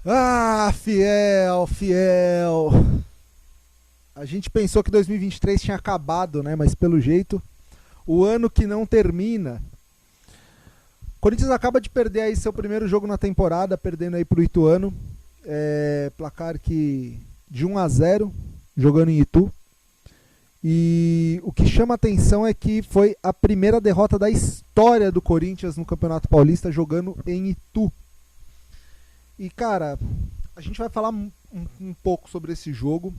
Ah, fiel, fiel. A gente pensou que 2023 tinha acabado, né? Mas pelo jeito, o ano que não termina. O Corinthians acaba de perder aí seu primeiro jogo na temporada, perdendo aí pro Ituano. Placar que de 1-0, jogando em Itu. E o que chama atenção é que foi a primeira derrota da história do Corinthians no Campeonato Paulista jogando em Itu. E cara, a gente vai falar um pouco sobre esse jogo,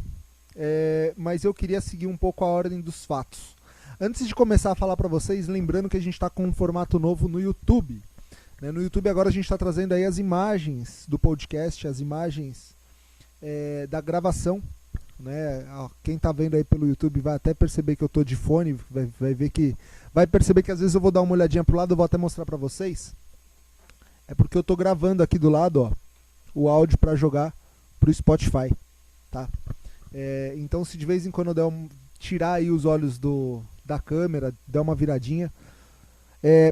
mas eu queria seguir um pouco a ordem dos fatos. Antes de começar a falar para vocês, lembrando que a gente está com um formato novo no YouTube. Né? No YouTube agora a gente está trazendo aí as imagens do podcast, as imagens da gravação. Né? Quem está vendo aí pelo YouTube vai até perceber que eu estou de fone, vai perceber que às vezes eu vou dar uma olhadinha pro lado, eu vou até mostrar para vocês. É porque eu estou gravando aqui do lado, ó, o áudio para jogar pro Spotify, tá? Então se de vez em quando eu tirar aí os olhos da câmera, der uma viradinha,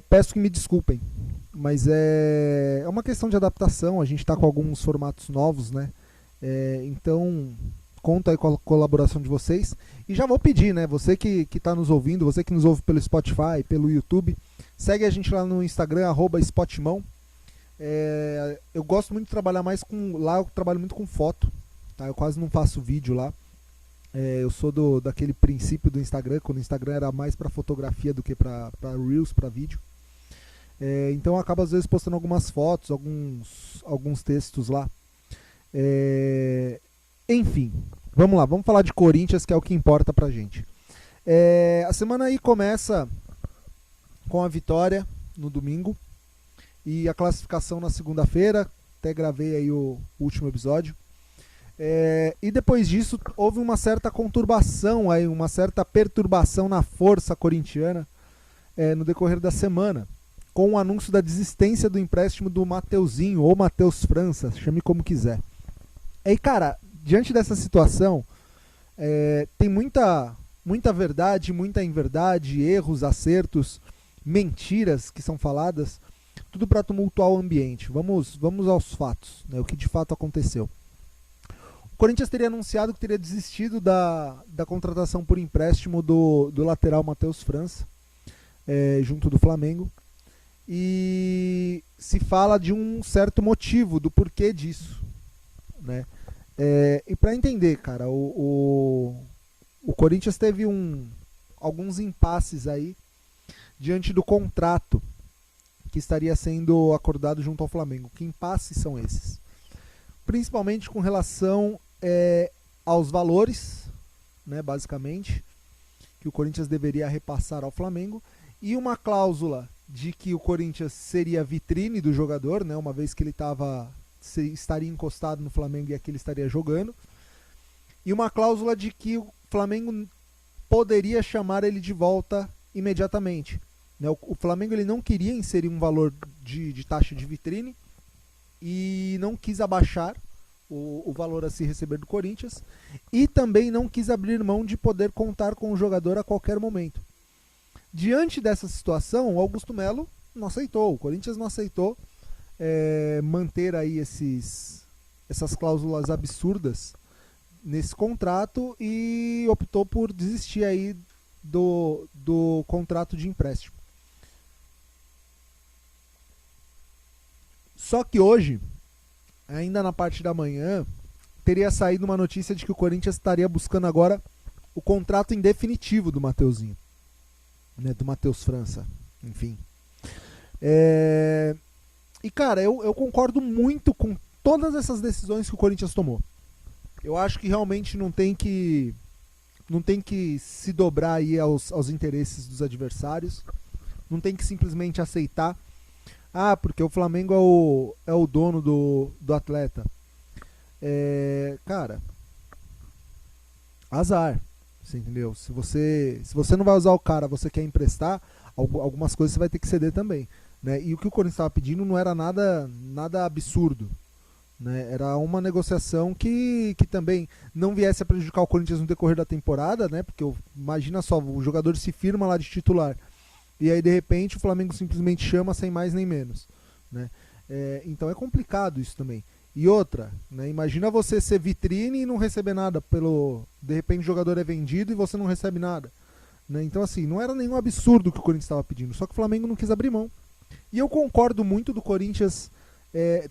peço que me desculpem, mas é uma questão de adaptação, a gente está com alguns formatos novos, né? Então conta aí com a colaboração de vocês. E já vou pedir, né? Você que está nos ouvindo, você que nos ouve pelo Spotify, pelo YouTube, segue a gente lá no Instagram, @Spotmão. Eu gosto muito de trabalhar mais com... Lá eu trabalho muito com foto, tá? Eu quase não faço vídeo lá. Eu sou daquele princípio do Instagram, quando o Instagram era mais para fotografia do que para Reels, para vídeo. Então eu acabo às vezes postando algumas fotos, alguns textos lá. Enfim, vamos lá, vamos falar de Corinthians, que é o que importa pra gente. A semana aí começa com a vitória no domingo e a classificação na segunda-feira. Até gravei aí o último episódio. E depois disso houve uma certa conturbação, aí, uma certa perturbação na força corintiana no decorrer da semana, com o anúncio da desistência do empréstimo do Mateuzinho, ou Matheus França, chame como quiser. E cara, diante dessa situação, tem muita verdade, muita inverdade, erros, acertos, mentiras que são faladas, tudo para tumultuar o ambiente. Vamos aos fatos, né, o que de fato aconteceu. O Corinthians teria anunciado que teria desistido da contratação por empréstimo do lateral Matheus França, junto do Flamengo, e se fala de um certo motivo do porquê disso, né? E para entender, cara, o Corinthians teve alguns impasses aí diante do contrato que estaria sendo acordado junto ao Flamengo. Que impasses são esses? Principalmente com relação aos valores, né, basicamente, que o Corinthians deveria repassar ao Flamengo, e uma cláusula de que o Corinthians seria vitrine do jogador, né, uma vez que ele estaria encostado no Flamengo e aqui ele estaria jogando, e uma cláusula de que o Flamengo poderia chamar ele de volta imediatamente. O Flamengo ele não queria inserir um valor de taxa de vitrine e não quis abaixar o valor a se receber do Corinthians, e também não quis abrir mão de poder contar com o jogador a qualquer momento. Diante dessa situação, o Augusto Melo não aceitou, o Corinthians não aceitou manter aí essas cláusulas absurdas nesse contrato e optou por desistir aí do contrato de empréstimo. Só que hoje, ainda na parte da manhã, teria saído uma notícia de que o Corinthians estaria buscando agora o contrato em definitivo do Mateuzinho, né, do Matheus França, enfim. E cara, eu concordo muito com todas essas decisões que o Corinthians tomou. Eu acho que realmente não tem que se dobrar aí aos interesses dos adversários, não tem que simplesmente aceitar, porque o Flamengo é o dono do atleta. Cara, azar, você entendeu? Se você não vai usar o cara, você quer emprestar, algumas coisas você vai ter que ceder também, né? E o que o Corinthians estava pedindo não era nada absurdo, né? Era uma negociação que também não viesse a prejudicar o Corinthians no decorrer da temporada, né? Porque imagina só, o jogador se firma lá de titular e aí de repente o Flamengo simplesmente chama sem mais nem menos, né? Então é complicado isso também. E outra, né, imagina você ser vitrine e não receber nada de repente o jogador é vendido e você não recebe nada, né? Então assim, não era nenhum absurdo que o Corinthians estava pedindo, só que o Flamengo não quis abrir mão. E eu concordo muito do Corinthians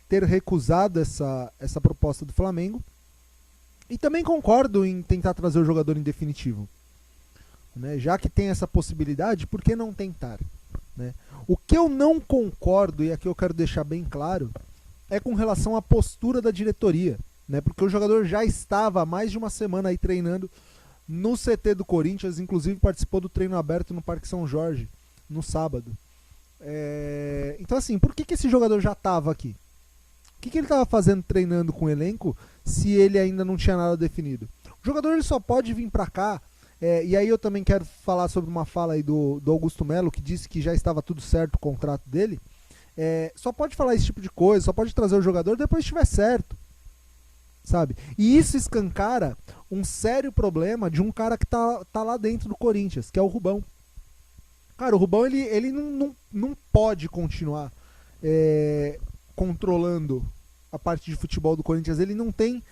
ter recusado essa proposta do Flamengo, e também concordo em tentar trazer o jogador em definitivo, né? Já que tem essa possibilidade, por que não tentar, né? O que eu não concordo, e aqui eu quero deixar bem claro, é com relação à postura da diretoria, né? Porque o jogador já estava há mais de uma semana aí treinando no CT do Corinthians, inclusive participou do treino aberto no Parque São Jorge no sábado. Então assim, por que esse jogador já estava aqui? O que ele estava fazendo treinando com o elenco se ele ainda não tinha nada definido? O jogador ele só pode vir para cá, e aí eu também quero falar sobre uma fala aí do Augusto Melo, que disse que já estava tudo certo o contrato dele. Só pode falar esse tipo de coisa, só pode trazer o jogador depois que estiver certo, sabe? E isso escancara um sério problema de um cara que tá lá dentro do Corinthians, que é o Rubão. Cara, o Rubão ele não pode continuar controlando a parte de futebol do Corinthians. Ele não tem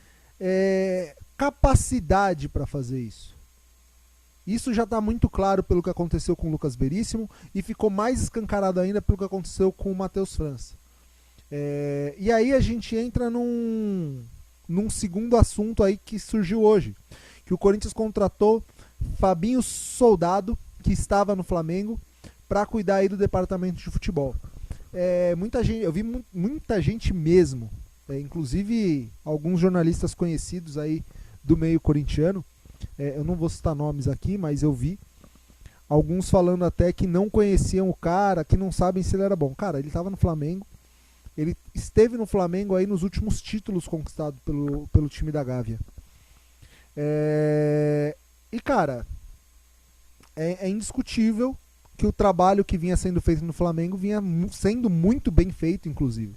capacidade para fazer isso. Isso já está muito claro pelo que aconteceu com o Lucas Veríssimo e ficou mais escancarado ainda pelo que aconteceu com o Matheus França. E aí a gente entra num segundo assunto aí que surgiu hoje, que o Corinthians contratou Fabinho Soldado, que estava no Flamengo, para cuidar aí do departamento de futebol. Muita gente, eu vi muita gente mesmo, inclusive alguns jornalistas conhecidos aí do meio corintiano. Eu não vou citar nomes aqui, mas eu vi alguns falando até que não conheciam o cara, que não sabem se ele era bom. Cara, ele estava no Flamengo, ele esteve no Flamengo aí nos últimos títulos conquistados pelo time da Gávea. E cara, é indiscutível que o trabalho que vinha sendo feito no Flamengo vinha sendo muito bem feito, inclusive.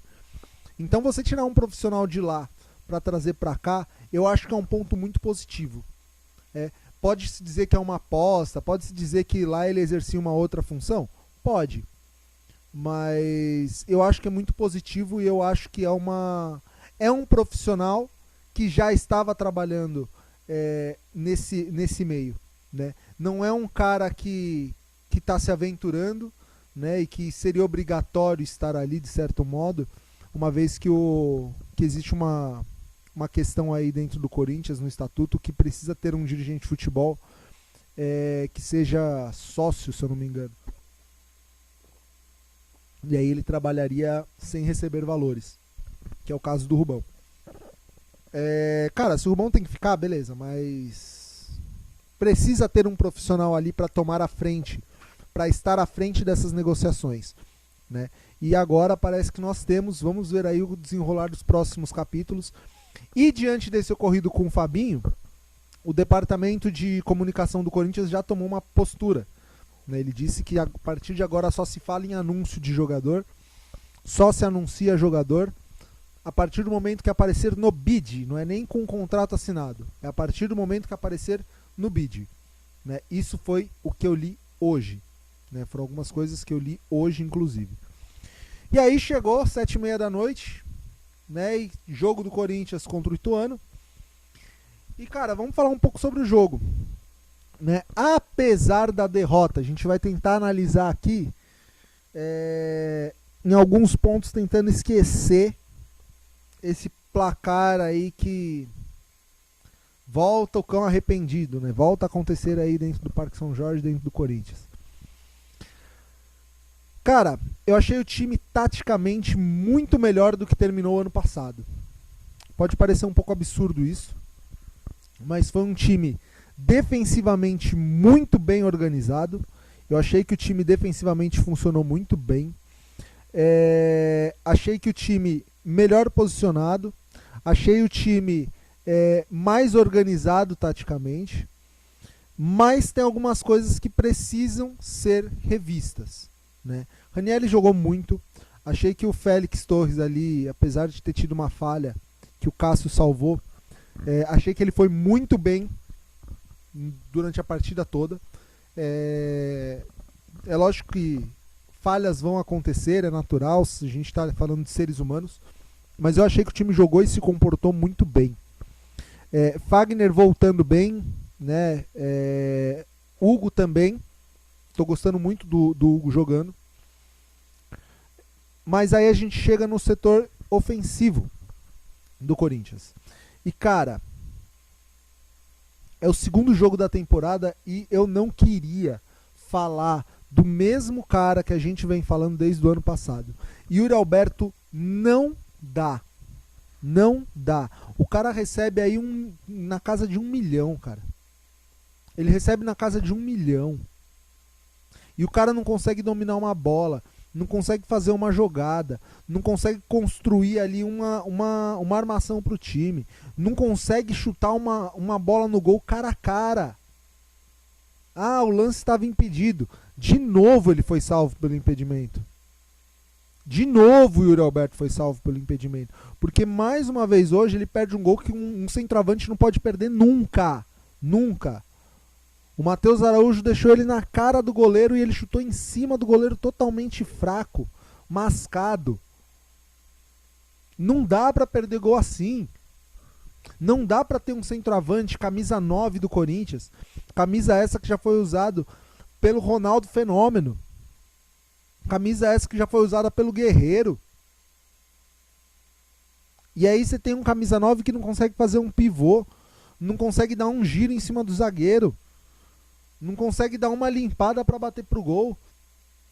Então você tirar um profissional de lá para trazer para cá, eu acho que é um ponto muito positivo. Pode-se dizer que é uma aposta, pode-se dizer que lá ele exercia uma outra função? Pode. Mas eu acho que é muito positivo e eu acho que é um profissional que já estava trabalhando nesse meio, né? Não é um cara que está se aventurando, né? E que seria obrigatório estar ali de certo modo, uma vez que existe uma questão aí dentro do Corinthians, no estatuto, que precisa ter um dirigente de futebol que seja sócio, se eu não me engano. E aí ele trabalharia sem receber valores, que é o caso do Rubão. Cara, se o Rubão tem que ficar, beleza, mas precisa ter um profissional ali para tomar a frente, para estar à frente dessas negociações, né? E agora parece que nós temos, vamos ver aí o desenrolar dos próximos capítulos. E diante desse ocorrido com o Fabinho, o departamento de comunicação do Corinthians já tomou uma postura, né? Ele disse que a partir de agora só se fala em anúncio de jogador, só se anuncia jogador a partir do momento que aparecer no bid, não é nem com o contrato assinado, é a partir do momento que aparecer no bid, né? Isso foi o que eu li hoje, né? Foram algumas coisas que eu li hoje, inclusive. E aí chegou 7h30 da noite, né? E jogo do Corinthians contra o Ituano. E cara, vamos falar um pouco sobre o jogo, né? Apesar da derrota, a gente vai tentar analisar aqui em alguns pontos, tentando esquecer esse placar aí que volta o cão arrependido, né? Volta a acontecer aí dentro do Parque São Jorge, dentro do Corinthians. Cara, eu achei o time taticamente muito melhor do que terminou o ano passado. Pode parecer um pouco absurdo isso, mas foi um time defensivamente muito bem organizado. Eu achei que o time defensivamente funcionou muito bem. Achei que o time melhor posicionado. Achei o time mais organizado taticamente. Mas tem algumas coisas que precisam ser revistas, né? Ranieri jogou muito. Achei que o Félix Torres ali, apesar de ter tido uma falha que o Cássio salvou, achei que ele foi muito bem durante a partida toda. É lógico que falhas vão acontecer, é natural, a gente está falando de seres humanos, mas eu achei que o time jogou e se comportou muito bem. Fagner voltando bem, né? Hugo também. Estou gostando muito do Hugo jogando. Mas aí a gente chega no setor ofensivo do Corinthians. E cara, é o segundo jogo da temporada e eu não queria falar do mesmo cara que a gente vem falando desde o ano passado. Yuri Alberto não dá. Não dá. O cara recebe aí na casa de 1 milhão, cara. Ele recebe na casa de 1 milhão. E o cara não consegue dominar uma bola, não consegue fazer uma jogada, não consegue construir ali uma armação pro time, não consegue chutar uma bola no gol cara a cara. Ah, o lance estava impedido. De novo ele foi salvo pelo impedimento. De novo o Yuri Alberto foi salvo pelo impedimento. Porque mais uma vez hoje ele perde um gol que um centroavante não pode perder nunca. Nunca. O Matheus Araújo deixou ele na cara do goleiro e ele chutou em cima do goleiro totalmente fraco, mascado. Não dá pra perder gol assim. Não dá pra ter um centroavante, camisa 9 do Corinthians. Camisa essa que já foi usado pelo Ronaldo Fenômeno. Camisa essa que já foi usada pelo Guerreiro. E aí você tem um camisa 9 que não consegue fazer um pivô, não consegue dar um giro em cima do zagueiro, não consegue dar uma limpada para bater pro gol,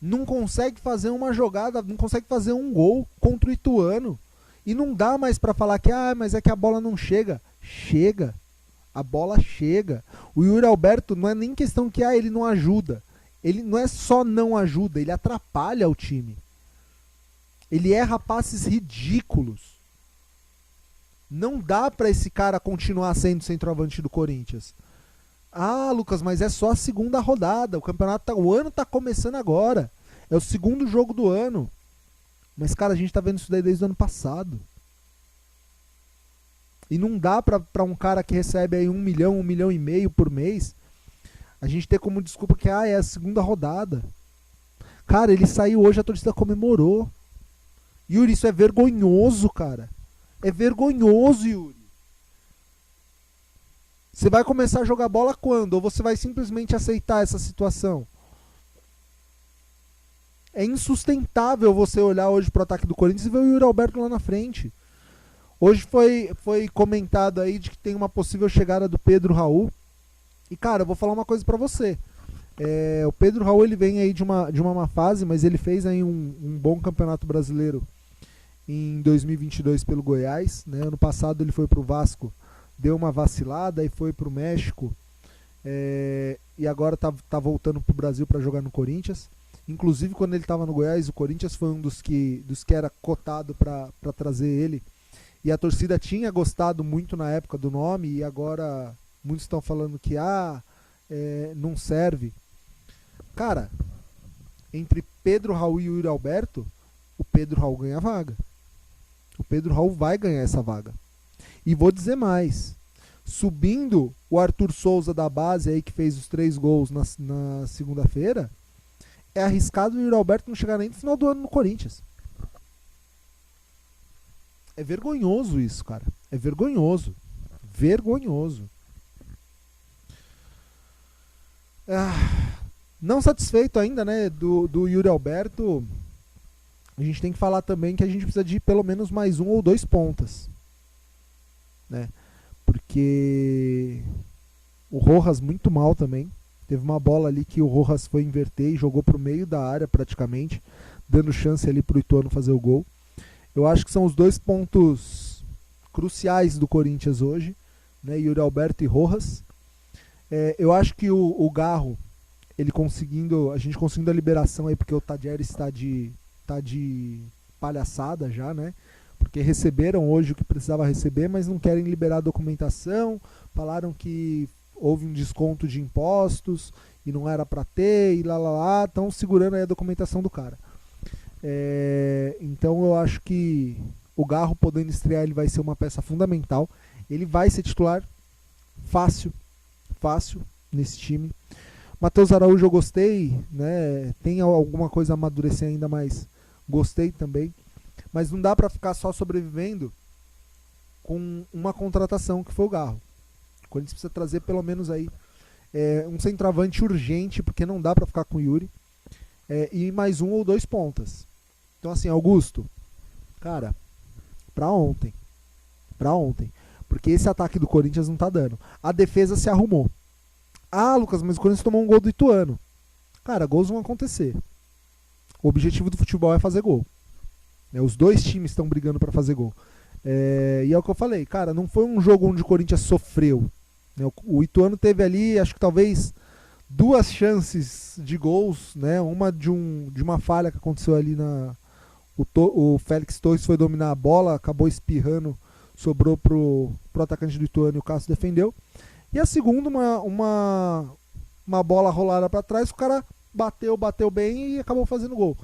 não consegue fazer uma jogada, não consegue fazer um gol contra o Ituano. E não dá mais para falar que mas é que a bola não chega. Chega. A bola chega. O Yuri Alberto não é nem questão que ele não ajuda. Ele não é só não ajuda, ele atrapalha o time. Ele erra passes ridículos. Não dá para esse cara continuar sendo centroavante do Corinthians. Ah, Lucas, mas é só a segunda rodada. O ano tá começando agora. É o segundo jogo do ano. Mas, cara, a gente tá vendo isso daí desde o ano passado. E não dá pra um cara que recebe aí 1 milhão, 1,5 milhão por mês, a gente ter como desculpa que é a segunda rodada. Cara, ele saiu hoje, a torcida comemorou. Yuri, isso é vergonhoso, cara. É vergonhoso, Yuri. Você vai começar a jogar bola quando? Ou você vai simplesmente aceitar essa situação? É insustentável você olhar hoje pro ataque do Corinthians e ver o Yuri Alberto lá na frente. Hoje foi comentado aí de que tem uma possível chegada do Pedro Raul. E cara, eu vou falar uma coisa pra você. O Pedro Raul ele vem aí de uma má fase, mas ele fez aí um bom campeonato brasileiro em 2022 pelo Goiás, né? Ano passado ele foi pro Vasco, deu uma vacilada e foi pro México, e agora tá voltando pro Brasil para jogar no Corinthians. Inclusive quando ele estava no Goiás, o Corinthians foi um dos que era cotado para trazer ele, e a torcida tinha gostado muito na época do nome, e agora muitos estão falando que não serve. Cara, entre Pedro Raul e Yuri Alberto, o Pedro Raul ganha a vaga. O Pedro Raul vai ganhar essa vaga. E vou dizer mais. Subindo o Arthur Souza da base aí, que fez os 3 gols na segunda-feira, é arriscado o Yuri Alberto não chegar nem no final do ano no Corinthians. É vergonhoso isso, cara. É vergonhoso. Vergonhoso. Não satisfeito ainda, né, do Yuri Alberto, a gente tem que falar também que a gente precisa de pelo menos mais 1 ou 2 pontas, né? Porque o Rojas muito mal também. Teve uma bola ali que o Rojas foi inverter e jogou pro meio da área praticamente, dando chance ali pro Ituano fazer o gol. Eu acho que são os 2 pontos cruciais do Corinthians hoje, né? Yuri Alberto e Rojas. Eu acho que o Garro, a gente conseguindo a liberação aí, porque o Tadieres tá de palhaçada já, né? Porque receberam hoje o que precisava receber, mas não querem liberar a documentação, falaram que houve um desconto de impostos e não era para ter, e lá, estão segurando aí a documentação do cara. Então eu acho que o Garro podendo estrear, ele vai ser uma peça fundamental. Ele vai ser titular fácil nesse time. Matheus Araújo eu gostei, né? Tem alguma coisa a amadurecer ainda, mas gostei também. Mas não dá para ficar só sobrevivendo com uma contratação que foi o Garro. O Corinthians precisa trazer pelo menos aí um centroavante urgente, porque não dá para ficar com o Yuri, e mais um ou dois pontas. Então assim, Augusto, cara, pra ontem, porque esse ataque do Corinthians não tá dando. A defesa se arrumou. Ah, Lucas, mas o Corinthians tomou um gol do Ituano. Cara, gols vão acontecer. O objetivo do futebol é fazer gol. Os dois times estão brigando para fazer gol. E é o que eu falei, cara, não foi um jogo onde o Corinthians sofreu. O Ituano teve ali, acho que talvez 2 chances de gols, né? Uma de uma falha que aconteceu ali o Félix Torres foi dominar a bola, acabou espirrando, sobrou pro atacante do Ituano e o Cássio defendeu. E a segunda, uma bola rolada para trás, o cara bateu bem e acabou fazendo gol.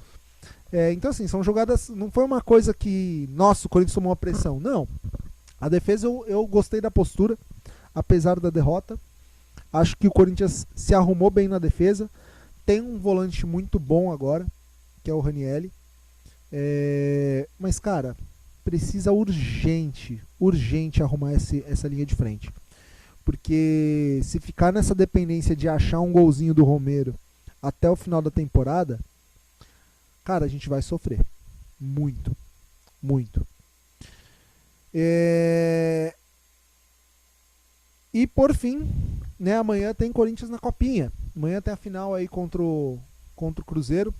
Então assim, são jogadas, não foi uma coisa que, nossa, o Corinthians tomou uma pressão, não. A defesa eu gostei da postura, apesar da derrota. Acho que o Corinthians se arrumou bem na defesa, tem um volante muito bom agora, que é o Ranieri. Mas cara, precisa urgente arrumar essa linha de frente. Porque se ficar nessa dependência de achar um golzinho do Romero até o final da temporada, cara, a gente vai sofrer. Muito. E por fim, né, amanhã tem Corinthians na Copinha. Amanhã tem a final aí contra o Cruzeiro.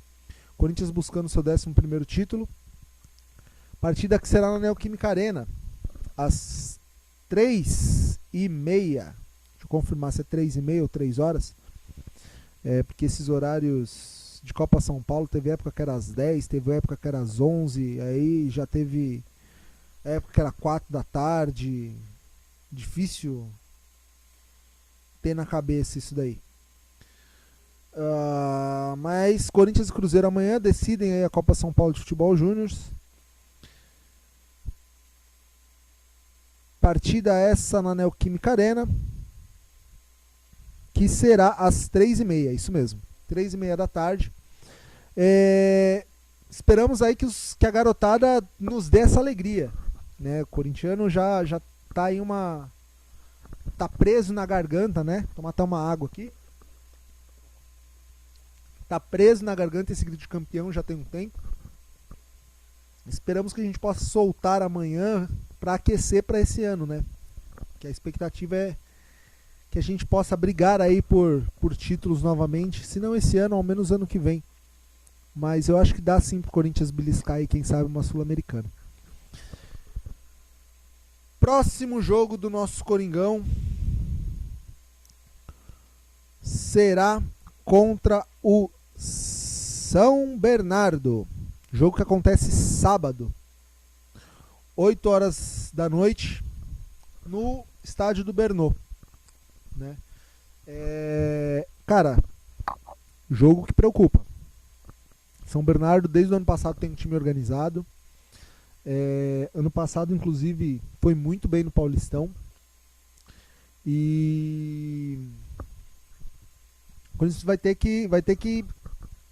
Corinthians buscando seu 11º título. Partida que será na Neoquímica Arena, às 3h30. Deixa eu confirmar se é 3h30 ou 3 horas. Porque esses horários de Copa São Paulo, teve época que era às 10, teve época que era às 11, aí já teve época que era 4 da tarde. Difícil ter na cabeça isso daí. Mas Corinthians e Cruzeiro amanhã decidem aí a Copa São Paulo de Futebol Júnior. Partida essa na Neoquímica Arena, que será às 3h30, isso mesmo, 3h30 da tarde. Esperamos aí que a garotada nos dê essa alegria, né? O corintiano já tá aí tá preso na garganta, né? Tomar até uma água aqui. Tá preso na garganta esse grito de campeão já tem um tempo. Esperamos que a gente possa soltar amanhã para aquecer para esse ano, né? Que a expectativa é que a gente possa brigar aí por títulos novamente, se não esse ano, ao menos ano que vem. Mas eu acho que dá sim pro Corinthians beliscar aí, quem sabe, uma Sul-Americana. Próximo jogo do nosso Coringão será contra o São Bernardo. Jogo que acontece sábado, 8 horas da noite, no estádio do Bernô, né? Cara, jogo que preocupa. São Bernardo desde o ano passado tem um time organizado. Ano passado, inclusive, foi muito bem no Paulistão. E por isso vai ter que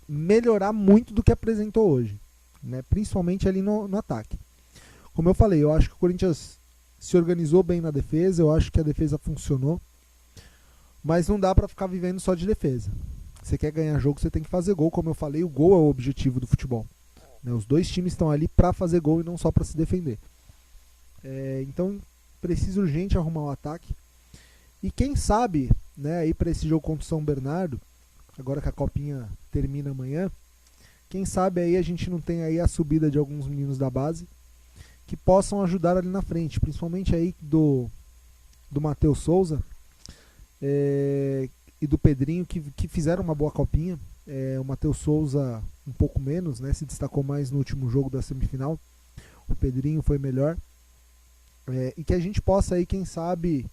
melhorar muito do que apresentou hoje, né? Principalmente ali no ataque. Como eu falei, eu acho que o Corinthians se organizou bem na defesa, eu acho que a defesa funcionou, mas não dá para ficar vivendo só de defesa. Você quer ganhar jogo, você tem que fazer gol. Como eu falei, o gol é o objetivo do futebol, né? Os dois times estão ali para fazer gol e não só para se defender. Então precisa urgente arrumar o ataque. E quem sabe, né, aí para esse jogo contra o São Bernardo, agora que a copinha termina amanhã, quem sabe aí a gente não tem aí a subida de alguns meninos da base que possam ajudar ali na frente, principalmente aí do Matheus Souza e do Pedrinho, que fizeram uma boa copinha. O Matheus Souza um pouco menos, né, se destacou mais no último jogo da semifinal. O Pedrinho foi melhor. E que a gente possa aí, quem sabe,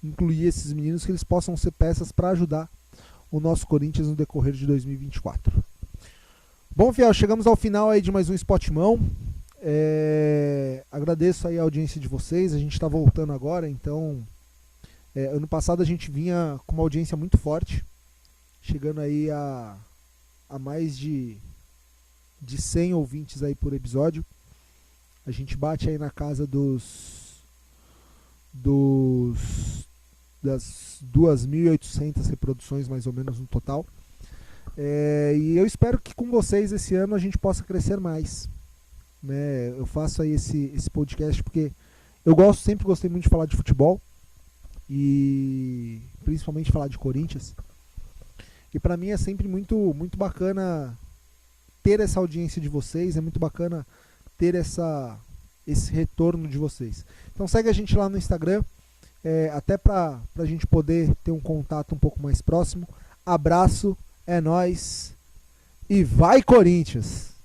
incluir esses meninos, que eles possam ser peças para ajudar o nosso Corinthians no decorrer de 2024. Bom, fiel, chegamos ao final aí de mais um Spotmão. Agradeço aí a audiência de vocês. A gente está voltando agora, então ano passado a gente vinha com uma audiência muito forte, chegando aí a mais de 100 ouvintes aí por episódio. A gente bate aí na casa das 2.800 reproduções mais ou menos no total. E eu espero que com vocês esse ano a gente possa crescer mais, né? Eu faço aí esse podcast porque sempre gostei muito de falar de futebol e principalmente falar de Corinthians. E para mim é sempre muito, muito bacana ter essa audiência de vocês, é muito bacana ter esse retorno de vocês. Então segue a gente lá no Instagram, até para a gente poder ter um contato um pouco mais próximo. Abraço, é nóis e vai Corinthians!